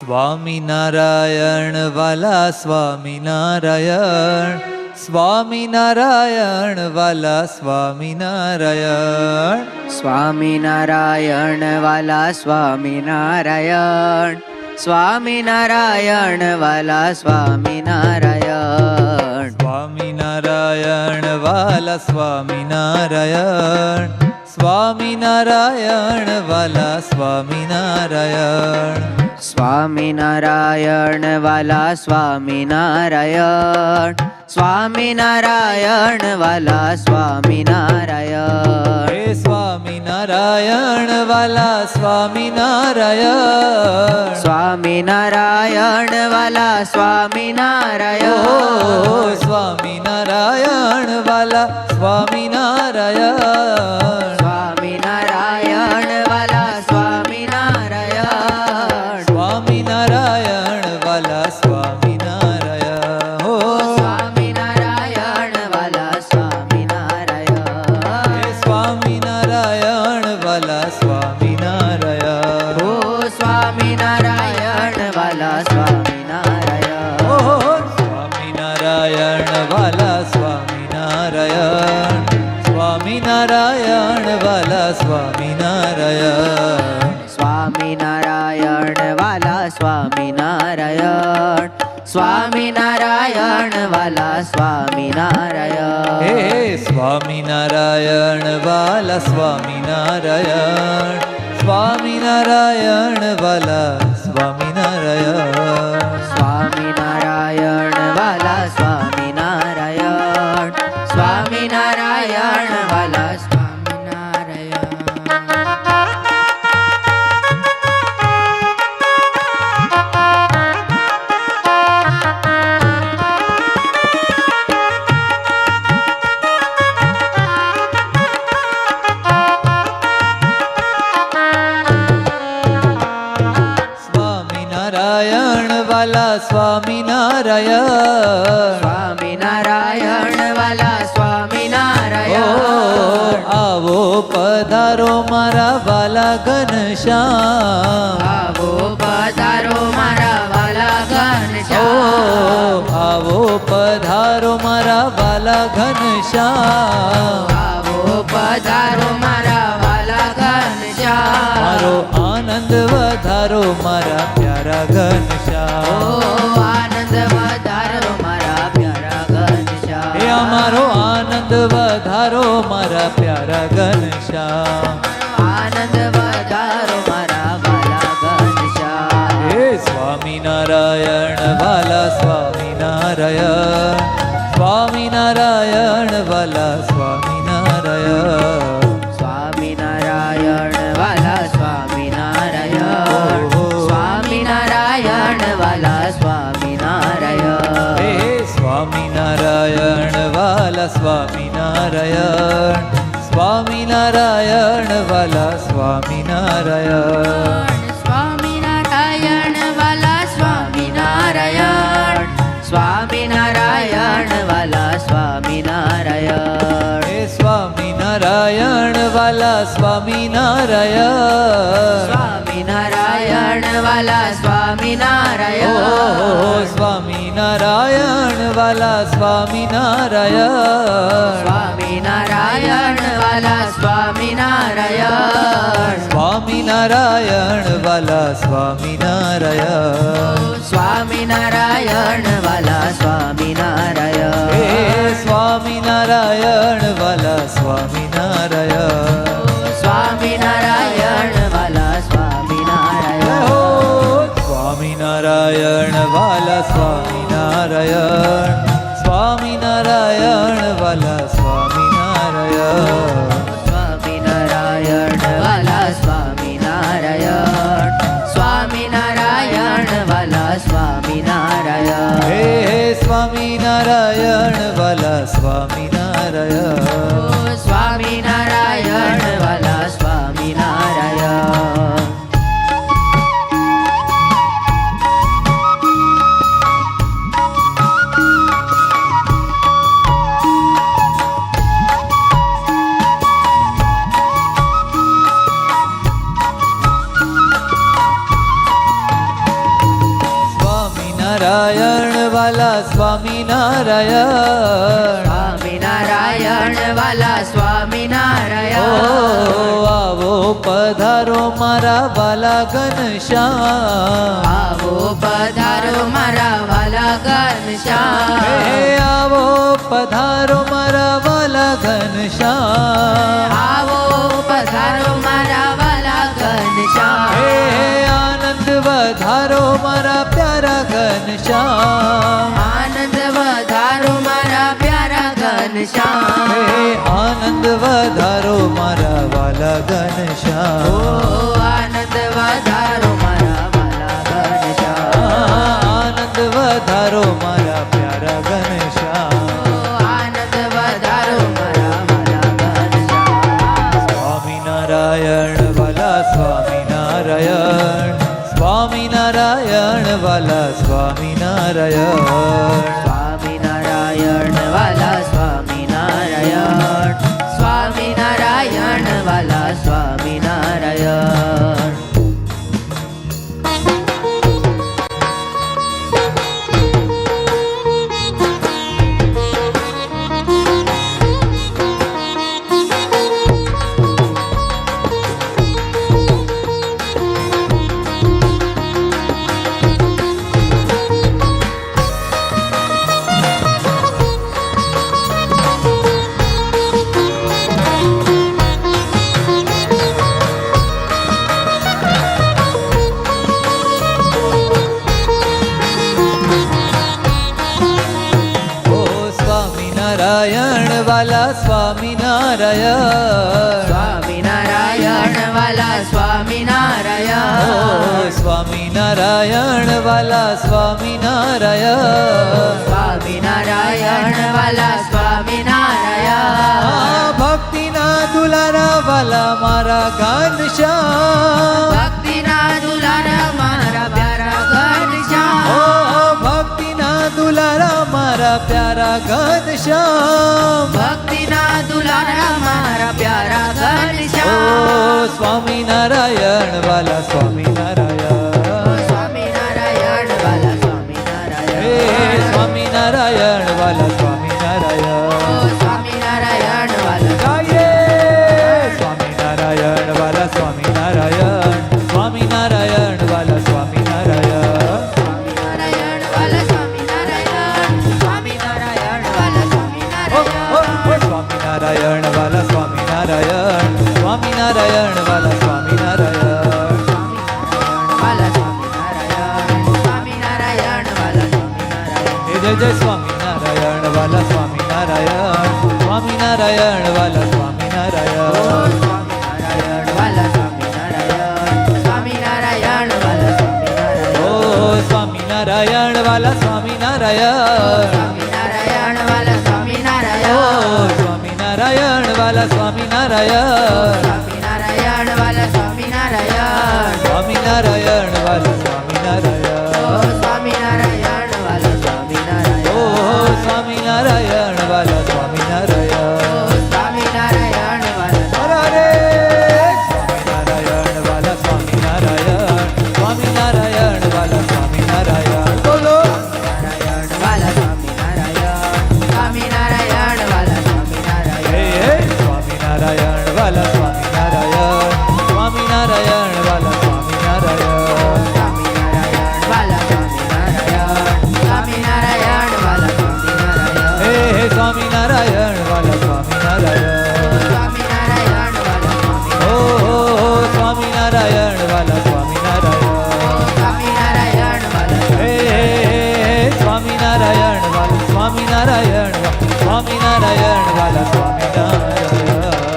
સ્વામિનારાયણ વાલા સ્વામિનારાયણ, સ્વામિનારાયણ વાલા સ્વામિનારાયણ, સ્વામિનારાયણ વાલા સ્વામિનારાયણ, સ્વામિનારાયણ વાલા સ્વામિનારાયણ, સ્વામિનારાયણ વાલા સ્વામિનારાયણ, સ્વામિનારાયણ વાલા સ્વામિનારાયણ, સ્વામિનારાયણ વાલા સ્વામિનારાયણ, સ્વામિનારાયણ વાલા સ્વામિનારાયણ, હે સ્વામિનારાયણ વાલા સ્વામિનારાયણ, સ્વામિનારાયણ વાલા સ્વામિનારાયણ, ઓ સ્વામિનારાયણ વાલા સ્વામિનારાયણ, સ્વામિનારાયણ વાલા સ્વામિનારાયણ, સ્વામિનારાયણ વાલા સ્વામિનારાયણ, હો સ્વામિનારાયણ વાલા સ્વામિનારાયણ, હે સ્વામિનારાયણ વાલા સ્વામિનારાયણ, ઓ સ્વામિનારાયણ વાલા સ્વામિનારાયણ, ઓ સ્વામિનારાયણ વાલા સ્વામિનારાયણ, સ્વામિનારાયણ વાલા સ્વામિનારાયણ, સ્વામિનારાયણ વાલા સ્વામિનારાયણ, સ્વામિનારાયણ વાલા સ્વામિનારાયણ, હે સ્વામિનારાયણ વાલા સ્વામિનારાયણ, સ્વામિનારાયણ વાલા સ્વામિનારાયણ, સ્વામિનારાયણ વાલા સ્વામિનારાયણ, સ્વામિનારાયણ વાલા સ્વામિનારાયણ. સ્વામિનારાયણ વાલા સ્વામિનારાયણ, સ્વામિનારાયણ વાલા ઓ સ્વામિનારાયણ, આવો પધારો મારા વાલા ઘનશ્યામ, આવો પધારો મારા વાલા ઓ ઘનશ્યામ, આવો પધારો મારા વાલા ઘનશ્યામ, આવો પધારો મારા વાલા ઘનશ્યામ, મારો આનંદ વધારો મારા પ્યારા ઘનશ્યામ, ઓ આનંદ વધારો મારા પ્યારા ઘનશ્યામ, હે અમારો આનંદ વધારો મારા પ્યારા ઘનશ્યામ, આનંદ વધારો મારા વાલા ઘનશ્યામ, હે સ્વામિનારાયણ વાલા સ્વામિનારાયણ, સ્વામિનારાયણ વાલા સ્વામિનારાયણ, સ્વામિનારાયણ વાલા સ્વામિનારાયણ, સ્વામિનારાયણ વાલા સ્વામિનારાયણ, હે સ્વામિનારાયણ વાલા સ્વામિનારાયણ, સ્વામિનારાયણ વાલા સ્વામિનારાયણ, સ્વામિનારાયણ વાલા સ્વામિનારાયણ, સ્વામિનારાયણ વાલા સ્વામિનારાયણ, હે સ્વામિનારાયણ વાલા સ્વામિનારાયણ, સ્વામિનારાયણ વાલા સ્વામિનારાયણ, ઓ સ્વામિનારાયણ વાલા સ્વામિનારાયણ, સ્વામિનારાયણ વાલા સ્વામિનારાયણ, સ્વામિનારાયણ વાલા સ્વામિનારાયણ, સ્વામિનારાયણ વાલા સ્વામિનારાયણ, હે સ્વામિનારાયણ વાલા સ્વામિનારાયણ, સ્વામિનારાયણ વાલા સ્વામિનારાયણ, હો સ્વામિનારાયણ વાલા સ્વામિનારાયણ, સ્વામિનારાયણ વાલા સ્વામિનારાયણ, સ્વામિનારાયણ વાલા સ્વામિનારાયણ, સ્વામિનારાયણ વાલા સ્વામિનારાયણ, હે સ્વામિનારાયણ વાલા સ્વામિનારાયણ, સ્વામિનારાયણ વાલા સ્વામિનારાયણ. સ્વામિનારાયણ વાલા સ્વામિનારાયણ સ્વામિનારાયણ વાલા ઓ સ્વામિનારાયણ આવો પધારો મારા વાલા ઘનશ્યામ આવો પધારો મારા વાલા ઘનશ્યામ હે આવો પધારો મારા વાલા ઘનશ્યામ આવો પધારો મારા વાલા ઘનશ્યામ હે આનંદ વધારો મારા પ્યારા ઘનશ્યામ આનંદ વધારો મારા પ્યારા ઘનશ્યામ હે આનંદ વધારો મારા વાલા ઓ ઘનશ્યામ આનંદ વધારો મારા વાલા ઘનશ્યામ આનંદ વધારો મારા પ્યારા ઘનશ્યામ ઓ આનંદ વધારો મારા વાલા ઘનશ્યામ સ્વામિનારાયણ વાલા સ્વામિનારાયણ સ્વામિનારાયણ વાલા સ્વામિનારાયણ સ્વામિનારાયણ વાલા સ્વામિનારાયણ સ્વામિનારાયણ વાલા સ્વામિનારાયણ ઓ સ્વામિનારાયણ વાલા સ્વામિનારાયણ સ્વામિનારાયણ વાલા ઓ સ્વામિનારાયણ સ્વામિનારાયણ વાલા સ્વામિનારાયણ સ્વામિનારાયણ વાલા આ સ્વામિનારાયણ ભક્તિના દુલારા વાલા મારા ઘનશ્યામ ભક્તિના દુલારા મારા પ્યારા ઓ ઘનશ્યામ ભક્તિના દુલારા મારા પ્યારા ઘનશ્યામ ભક્તિના દુલારા મારા પ્યારા ઓ ઘનશ્યામ સ્વામિનારાયણ વાલા સ્વામિનારાયણ સ્વામિનારાયણ વાલા હે સ્વામિનારાયણ સ્વામિનારાયણ વાલા સ્વામિનારાયણ સ્વામિનારાયણ વાલા ગાઈએ સ્વામિનારાયણ વાલા સ્વામિનારાયણ સ્વામિનારાયણ વાલા સ્વામિનારાયણ સ્વામિનારાયણ વાલા સ્વામિનારાયણ સ્વામિનારાયણ વાલા ઓ સ્વામિનારાયણ સ્વામિનારાયણ વાલા સ્વામિનારાયણ સ્વામિનારાયણ વાલા સ્વામિનારાયણ વાલા સ્વામિનારાયણ સ્વામિનારાયણ વાલા સ્વામિનારાયણ હે જય જય સ્વામિનારાયણ વાલા સ્વામિનારાયણ સ્વામિનારાયણ વાલા સ્વામિનારાયણ સ્વામિનારાયણ વાલા સ્વામિનારાયણ સ્વામિનારાયણ વાલા સ્વામિનારાયણ ઓ સ્વામિનારાયણ વાલા સ્વામિનારાયણ સ્વામિનારાયણ વાલા ઓ સ્વામિનારાયણ સ્વામિનારાયણ વાલા સ્વામિનારાયણ સ્વામિનારાયણ વાલા સ્વામિનારાયણ સ્વામિનારાયણ વાલા સ્વામિનારાયણ સ્વામિનારાયણ વાલા સ્વામિનારાયણ ઓ સ્વામિનારાયણ વાલા સ્વામિનારાયણ સ્વામિનારાયણ વાલા અરે સ્વામિનારાયણ વાલા સ્વામિનારાયણ સ્વામિનારાયણ વાલા સ્વામિનારાયણ બોલો નારાયણ વાલા સ્વામિનારાયણ સ્વામિનારાયણ વાલા સ્વામિનારાયણ હે હે સ્વામિનારાયણ વાલા સ્વામિનારાયણ સ્વામિનારાયણ વાલા સ્વામિનારાયણ સ્વામિનારાયણ વાલા સ્વામિનારાયણ સ્વામિનારાયણ વાલા સ્વામિનારાયણ હે હે સ્વામિનારાયણ વાલા સ્વામિનારાયણ સ્વામિનારાયણ વાલા ઓ સ્વામિનારાયણ વાલા સ્વામિનારાયણ સ્વામિનારાયણ વાલા હે સ્વામિનારાયણ વાલા સ્વામિનારાયણ સ્વામિનારાયણ વાલા સ્વામિનારાયણ